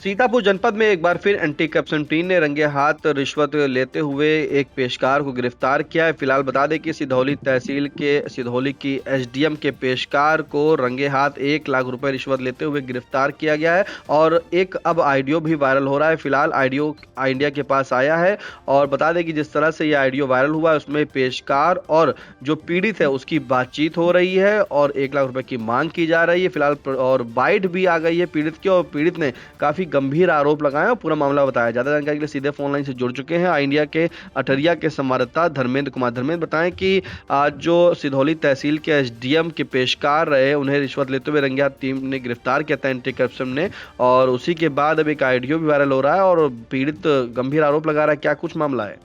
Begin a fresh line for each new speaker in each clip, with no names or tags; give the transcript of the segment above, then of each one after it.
सीतापुर जनपद में एक बार फिर एंटी करप्शन टीम ने रंगे हाथ रिश्वत लेते हुए एक पेशकार को गिरफ्तार किया है। फिलहाल बता दें कि सिधौली तहसील के सिधौली की एसडीएम के पेशकार को रंगे हाथ 1 लाख रुपए रिश्वत लेते हुए गिरफ्तार किया गया है और एक अब ऑडियो भी वायरल हो रहा है। फिलहाल ऑडियो इंडिया के पास आया है और बता दें कि जिस तरह से यह ऑडियो वायरल हुआ है उसमें पेशकार और जो पीड़ित है उसकी बातचीत हो रही है और 1 लाख रुपए की मांग की जा रही है। फिलहाल और बाइट भी आ गई है पीड़ित की और पीड़ित ने काफी गंभीर आरोप लगाए और पूरा मामला बताया। ज्यादा जानकारी के लिए सीधे फोन लाइन से जुड़ चुके हैं इंडिया के अठरिया के संवाददाता धर्मेंद्र कुमार। धर्मेंद्र, बताएं कि आज जो सिधौली तहसील के एसडीएम के पेशकार रहे उन्हें रिश्वत लेते हुए रंगे हाथ टीम ने गिरफ्तार किया था एंटी करप्शन ने, और उसी के बाद अब एक ऑडियो भी वायरल हो रहा है और पीड़ित गंभीर आरोप लगा रहा है। क्या कुछ मामला है?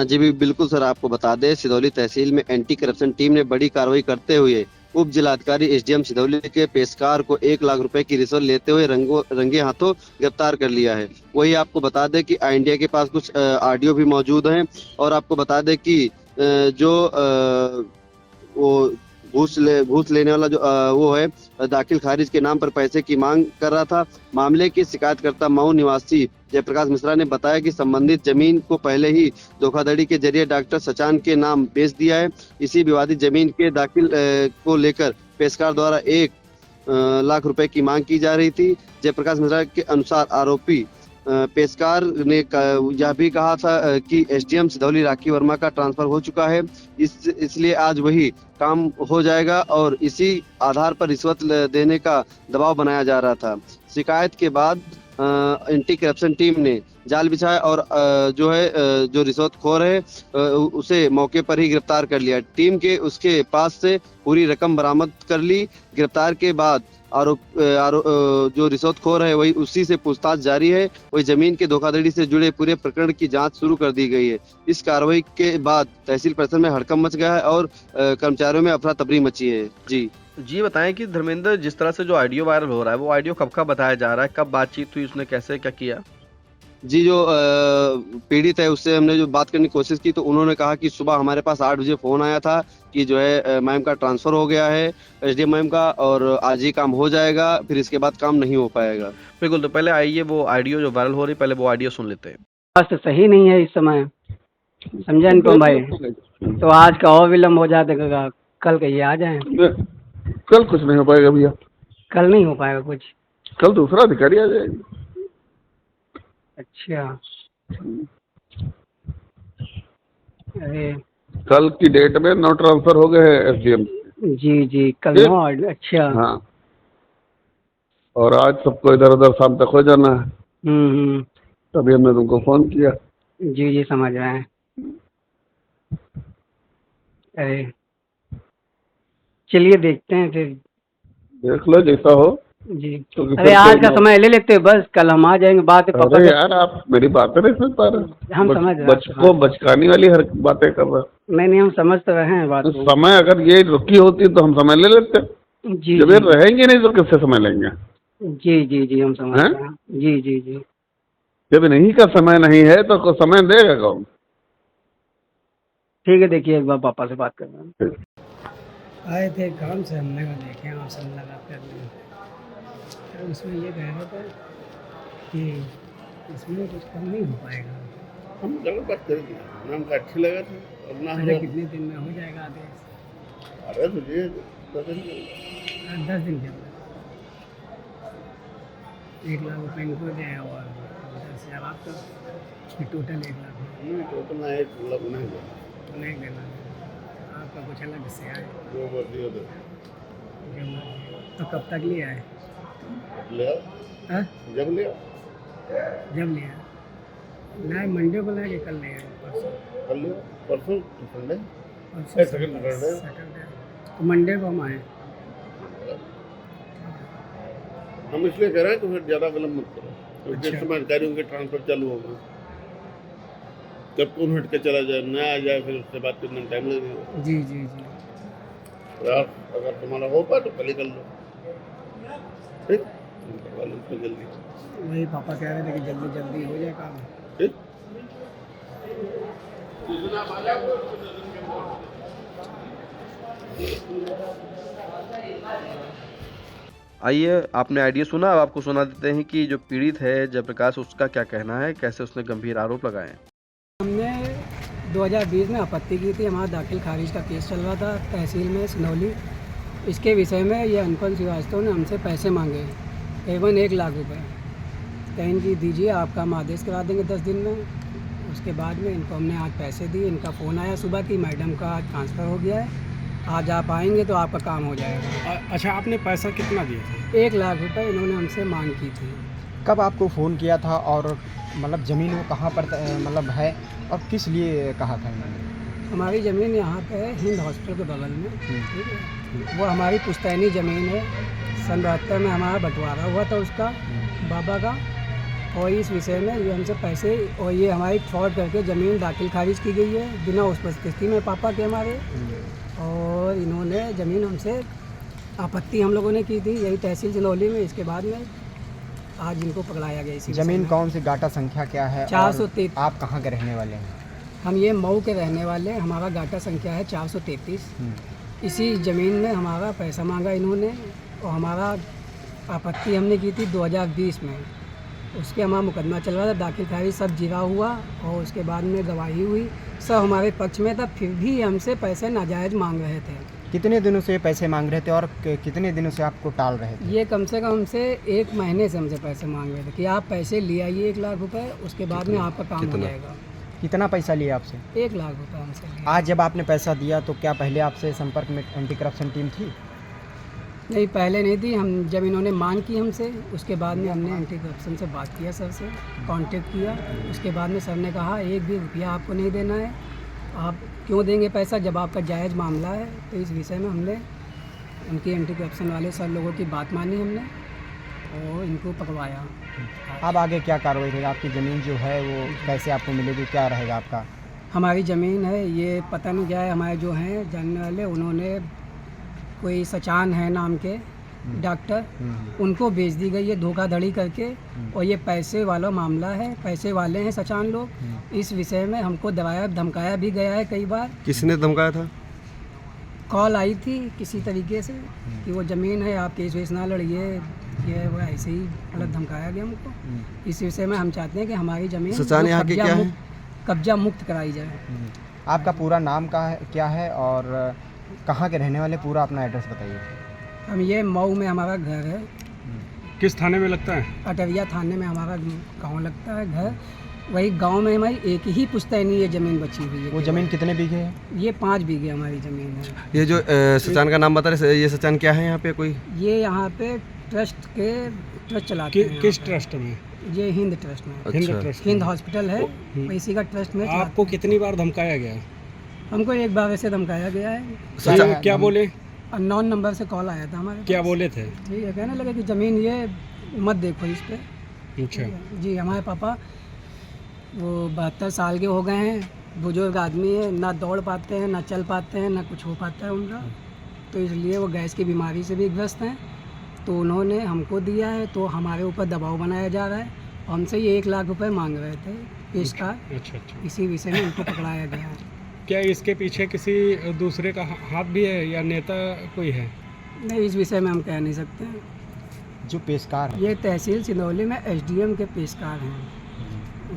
जी भी बिल्कुल सर, आपको बता दें सिधौली तहसील में एंटी करप्शन टीम ने बड़ी कार्रवाई करते हुए उप जिलाधिकारी एसडीएम सिधौली के पेशकार को 1 लाख रुपए की रिश्वत लेते हुए रंगे हाथों गिरफ्तार कर लिया है। वही आपको बता दें कि इंडिया के पास कुछ ऑडियो भी मौजूद हैं और आपको बता दें कि जो वो घूस लेने वाला जो वो है दाखिल खारिज के नाम पर पैसे की मांग कर रहा था। मामले की शिकायतकर्ता मऊ निवासी जयप्रकाश मिश्रा ने बताया कि संबंधित जमीन को पहले ही धोखाधड़ी के जरिए डॉक्टर सचान के नाम बेच दिया है। इसी विवादित जमीन के दाखिल को लेकर पेशकार द्वारा 1 लाख रुपए की मांग की जा रही थी। जयप्रकाश मिश्रा के अनुसार आरोपी पेशकार ने यह भी कहा था कि एसडीएम सिधौली राखी वर्मा का ट्रांसफर हो चुका है, इसलिए आज वही काम हो जाएगा और इसी आधार पर रिश्वत देने का दबाव बनाया जा रहा था। शिकायत के बाद एंटी करप्शन टीम ने जाल बिछाया और जो रिश्वतखोर है उसे मौके पर ही गिरफ्तार कर लिया। टीम के उसके पास से पूरी रकम बरामद कर ली। गिरफ्तार के बाद जो रिश्वतखोर है वही उसी से पूछताछ जारी है। वही जमीन के धोखाधड़ी से जुड़े पूरे प्रकरण की जांच शुरू कर दी गई है। इस कार्रवाई के बाद तहसील परिसर में हड़कंप मच गया है और कर्मचारियों में अफरा तफरी मची है।
जी बताएं कि धर्मेंद्र, जिस तरह से जो ऑडियो वायरल हो रहा है वो ऑडियो कब का बताया जा रहा है, कब बातचीत हुई, उसने कैसे क्या किया?
जी, जो पीड़ित है उससे हमने जो बात करने की कोशिश की तो उन्होंने कहा कि सुबह हमारे पास 8 बजे फोन आया था कि जो है मैम का ट्रांसफर हो गया है एसडीएम मैम का और आज ही काम हो जाएगा, फिर इसके बाद काम नहीं हो पाएगा।
बिल्कुल, तो पहले आइए वो ऑडियो जो वायरल हो रही पहले वो ऑडियो सुन लेते हैं।
स्वास्थ्य सही नहीं है इस समय, समझे अनुपम भाई, तो आज का और विलम्ब हो जाएगा, कल कहिए आ जाए।
कल कुछ नहीं हो पाएगा भैया,
कल नहीं हो पाएगा कुछ?
कल दूसरा अधिकारी आ जाएगा।
अच्छा, अरे
कल की डेट में नो ट्रांसफर हो गए हैं एसडीएम।
जी कल नो। अच्छा
हाँ, और आज सबको इधर उधर शाम तक हो जाना है। तभी हमने तुमको फोन किया।
जी समझ रहे हैं। अरे चलिए देखते हैं फिर।
देख लो जैसा हो
जी।
तो
अरे आज का समय ले लेते हैं, बस कल हम आ जाएंगे। बात है पापा।
अरे यार आप मेरी बातें नहीं सुन पा रहे।
हम समझ रहे हैं।
बचकाने वाली हर बातें कर रहे।
नहीं हम समझ तो रहे हैं बात को।
समय अगर ये रुकी होती तो हम समय ले लेते।
जी
जब ये रहेंगे नहीं तो किससे समय लेंगे?
जी हम समझ रहे हैं। जी
जब नहीं का समय नहीं है तो समय देगा कौन?
ठीक है, देखिए एक बार पापा से बात कर रहे हैं।
आए थे काम से, हमने कहा देखें आपसे लगा कर उसमें ये कह रहा था कि इसमें कुछ कम नहीं हो पाएगा।
हम गलत बात करेंगे ना, हमको अच्छी लगा था और ना
अरे कितने दिन में हो जाएगा आदेश?
अरे तो ये
10 दिन के अंदर 1 लाख रुपये इनको दे और 10,000 आपका, फिर टोटल 1 लाख।
टोटल ना 1 लाख
नहीं देना, आपका कुछ अलग से आए तो कब तक लिया है?
जब लिया
नहीं, मंडे को लेके कल लिया,
परसों संडे
सैटरडे, तो मंडे को हम आए।
हम इसलिए कह रहे हैं कि फिर ज़्यादा विलम्ब मत करो, क्योंकि
अच्छा।
इस समय अधिकारियों के ट्रांसफर चालू होगा। कब कौन हट के चला जाए, न आ जाए, फिर उससे बात करने में टाइम लगेगा।
जी
यार अगर तुम्हारा हो पाए तो कल ही कर लो, ठीक? करवा लो उसको जल्दी।
वही पापा कह रहे थे कि जल्दी हो जाए काम।
ठीक?
आइए, आपने आइडिया सुना, अब आपको सुना देते हैं कि जो पीड़ित है जयप्रकाश, उसका क्या कहना है, कैसे उसने गंभीर आरोप लगाए हैं।
हमने 2020 में आपत्ति की थी, हमारा दाखिल खारिज का केस चल रहा था तहसील में सिनौली। इसके विषय में ये अनुपम श्रीवास्तव ने हमसे पैसे मांगे, करीबन 1 लाख रुपए। कहीं कि दीजिए, आपका हम आदेश करा देंगे 10 दिन में। उसके बाद में इनको हमने आज पैसे दिए। इनका फ़ोन आया सुबह कि मैडम का ट्रांसफ़र हो गया है, आज आप आएंगे तो आपका काम हो जाएगा।
अच्छा, आपने पैसा कितना दिया था?
1 लाख रुपए इन्होंने हमसे मांग की थी।
कब आपको फ़ोन किया था और मतलब ज़मीन वो कहाँ पर मतलब है और किस लिए कहा था इन्होंने?
हमारी ज़मीन यहाँ पे है, हिंद हॉस्पिटल के बगल में, ठीक है। वो हमारी पुश्तैनी ज़मीन है। सन 72 में हमारा बंटवारा हुआ था उसका, बाबा का। और इस विषय में ये हमसे पैसे और ये हमारी फ्रॉड करके ज़मीन दाखिल खारिज की गई है बिना उपस्थिति में पापा के हमारे। और इन्होंने ज़मीन हमसे आपत्ति हम लोगों ने की थी यही तहसील सिनौली में। इसके बाद में आज इनको पकड़ाया गया। इसी
ज़मीन कौन सी, गाटा संख्या क्या है?
433।
आप कहाँ के रहने वाले हैं?
हम ये मऊ के रहने वाले हैं। हमारा गाटा संख्या है 433। इसी ज़मीन में हमारा पैसा मांगा इन्होंने और हमारा आपत्ति हमने की थी 2020 में। उसके हमारा मुकदमा चल रहा था, दाखिल खारिज सब जीरा हुआ और उसके बाद में गवाही हुई, सब हमारे पक्ष में था। फिर भी हमसे पैसे नाजायज़ मांग रहे थे।
कितने दिनों से पैसे मांग रहे थे और कितने दिनों से आपको टाल रहे थे?
ये कम से कम हमसे 1 महीने से हमसे पैसे मांग रहे थे कि आप पैसे ले आइए 1 लाख रुपए, उसके बाद में आपका काम हो जाएगा।
कितना पैसा लिया आपसे?
1 लाख रुपए हमसे लिए।
आज जब आपने पैसा दिया तो क्या पहले आपसे संपर्क में एंटी करप्शन टीम थी?
नहीं, पहले नहीं थी। हम जब इन्होंने मांग की हमसे, उसके बाद में हमने एंटी करप्शन से बात किया, सर से कांटेक्ट किया। उसके बाद में सर ने कहा 1 भी रुपया आपको नहीं देना है, आप क्यों देंगे पैसा जब आपका जायज़ मामला है। तो इस विषय में हमने उनकी एंटी करप्शन वाले सर लोगों की बात मानी हमने और इनको पकड़वाया।
अब आगे क्या कार्रवाई रहेगी? आपकी ज़मीन जो है वो कैसे आपको मिलेगी, क्या रहेगा आपका?
हमारी ज़मीन है, ये पता नहीं क्या है, हमारे जो हैं जानने वाले, उन्होंने कोई सचान है नाम के डॉक्टर, उनको बेच दी गई है धोखाधड़ी करके। और ये पैसे वाला मामला है, पैसे वाले हैं सचान लोग। इस विषय में हमको दबाया धमकाया भी गया है कई बार।
किसने धमकाया था?
कॉल आई थी किसी तरीके से कि वो ज़मीन है, आप केस वेस ना लड़िए, ये वो ऐसे ही मतलब धमकाया गया हमको। इस विषय में हम चाहते हैं कि हमारी ज़मीन
सचान यहाँ के क्या है?
कब्जा मुक्त कराई जाए।
आपका पूरा नाम क्या है और कहाँ के रहने वाले? पूरा अपना एड्रेस बताइए।
हम ये मऊ में हमारा घर है।
किस थाने में लगता है?
अटरिया थाने में हमारा गांव लगता है घर। वही गांव में हमारी एक ही पुश्तैनी ये ज़मीन बची हुई है।
वो ज़मीन कितने बीघे है?
ये 5 बीघे हमारी ज़मीन है।
ये जो सचान का नाम बता रहे, ये सचान क्या है यहाँ पे कोई?
ये यहाँ पे ट्रस्ट चलाते हैं।
किस ट्रस्ट में?
ये हिंद ट्रस्ट में।
अच्छा।
हिंद हॉस्पिटल है, इसी का ट्रस्ट में।
आपको कितनी बार धमकाया गया?
हमको 1 बार ऐसे धमकाया गया है।
क्या बोले?
अननोन नंबर से कॉल आया था हमारे।
क्या बोले थे?
ठीक है, कहने लगे कि ज़मीन ये मत देखो इस पे।
अच्छा।
जी, हमारे पापा वो 72 साल के हो गए हैं, बुजुर्ग आदमी है, ना दौड़ पाते हैं, ना चल पाते हैं, ना कुछ हो पाता है उनका। तो इसलिए वो गैस की बीमारी से भी ग्रस्त हैं। तो उन्होंने हमको दिया है, तो हमारे ऊपर दबाव बनाया जा रहा है। हमसे ये 1 लाख रुपए मांग रहे थे पेशकार।
अच्छा।
इसी विषय में उनको पकड़ाया गया है।
क्या इसके पीछे किसी दूसरे का हाथ भी है या नेता कोई है?
नहीं, इस विषय में हम कह नहीं सकते हैं।
जो पेशकार है
ये तहसील सिनौली में SDM के पेशकार हैं।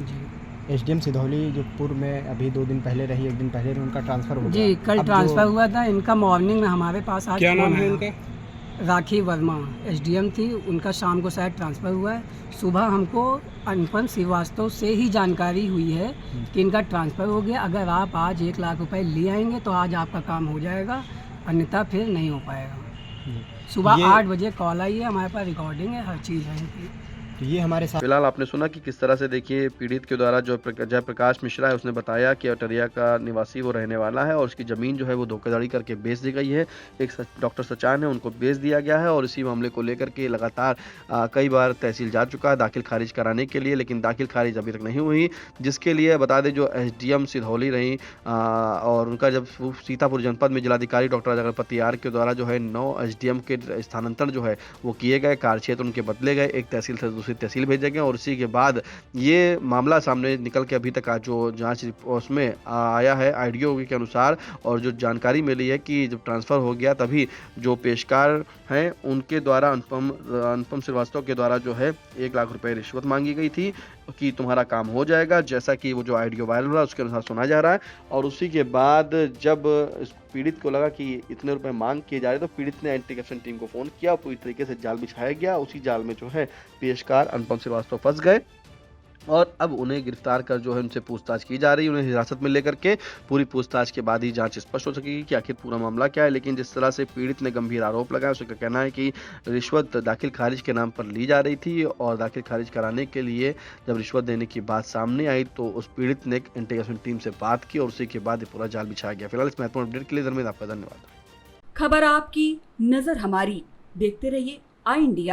जी,
SDM सिधौली जो पूर्व में अभी 2 दिन पहले रही, 1 दिन पहले उनका ट्रांसफ़र हो गया।
जी, कल
अब
ट्रांसफ़र हुआ था इनका। मॉर्निंग में हमारे पास आज
क्या नाम
फोन
है
आया।
उनका?
राखी वर्मा SDM थी, उनका शाम को शायद ट्रांसफ़र हुआ है। सुबह हमको अनुपम श्रीवास्तव से ही जानकारी हुई है कि इनका ट्रांसफ़र हो गया। अगर आप आज 1 लाख रुपए ले आएंगे तो आज आपका काम हो जाएगा, अन्यथा फिर नहीं हो पाएगा। सुबह 8 बजे कॉल आई है, हमारे पास रिकॉर्डिंग है, हर चीज़ है इनकी।
तो ये हमारे साथ
फिलहाल आपने सुना कि किस तरह से देखिए पीड़ित के द्वारा जो जयप्रकाश मिश्रा है उसने बताया कि अटरिया का निवासी वो रहने वाला है और उसकी ज़मीन जो है वो धोखाधड़ी करके बेच दी गई है। एक डॉक्टर सचान है, उनको बेच दिया गया है और इसी मामले को लेकर के लगातार कई बार तहसील जा चुका है दाखिल खारिज कराने के लिए, लेकिन दाखिल खारिज अभी तक नहीं हुई। जिसके लिए बता दें जो SDM सिधौली रही और उनका जब सीतापुर जनपद में जिलाधिकारी डॉक्टर जगरपति आर के द्वारा जो है 9 SDM के स्थानांतरण जो है वो किए गए, कार्यक्षेत्र उनके बदले गए एक तहसील से दूसरी तहसील भेजे गए और उसी के बाद ये मामला सामने निकल के अभी तक जो जांच उसमें आया है आईडीओ के अनुसार, और जो जानकारी मिली है कि जब ट्रांसफ़र हो गया तभी जो पेशकार हैं उनके द्वारा अनुपम श्रीवास्तव के द्वारा जो है 1 लाख रुपए रिश्वत मांगी गई थी कि तुम्हारा काम हो जाएगा, जैसा कि वो जो ऑडियो वायरल हुआ उसके अनुसार सुना जा रहा है। और उसी के बाद जब इस पीड़ित को लगा कि इतने रुपए मांग किए जा रहे तो पीड़ित ने एंटी करप्शन टीम को फ़ोन किया, पूरी तरीके से जाल बिछाया गया। उसी जाल में जो है पेशकार अनुपम श्रीवास्तव फंस गए और अब उन्हें गिरफ्तार कर जो है उनसे पूछताछ की जा रही है। उन्हें हिरासत में लेकर के पूरी पूछताछ के बाद ही जांच स्पष्ट हो सकेगी कि आखिर पूरा मामला क्या है। लेकिन जिस तरह से पीड़ित ने गंभीर आरोप लगाया, उसका कहना है कि रिश्वत दाखिल खारिज के नाम पर ली जा रही थी और दाखिल खारिज कराने के लिए जब रिश्वत देने की बात सामने आई तो उस पीड़ित ने एंटी करप्शन टीम से बात की और उसी के बाद पूरा जाल बिछाया गया। फिलहाल इस महत्वपूर्ण अपडेट के लिए धर्मेंद्र आपका धन्यवाद।
खबर आपकी, नजर हमारी, देखते रहिए आई इंडिया।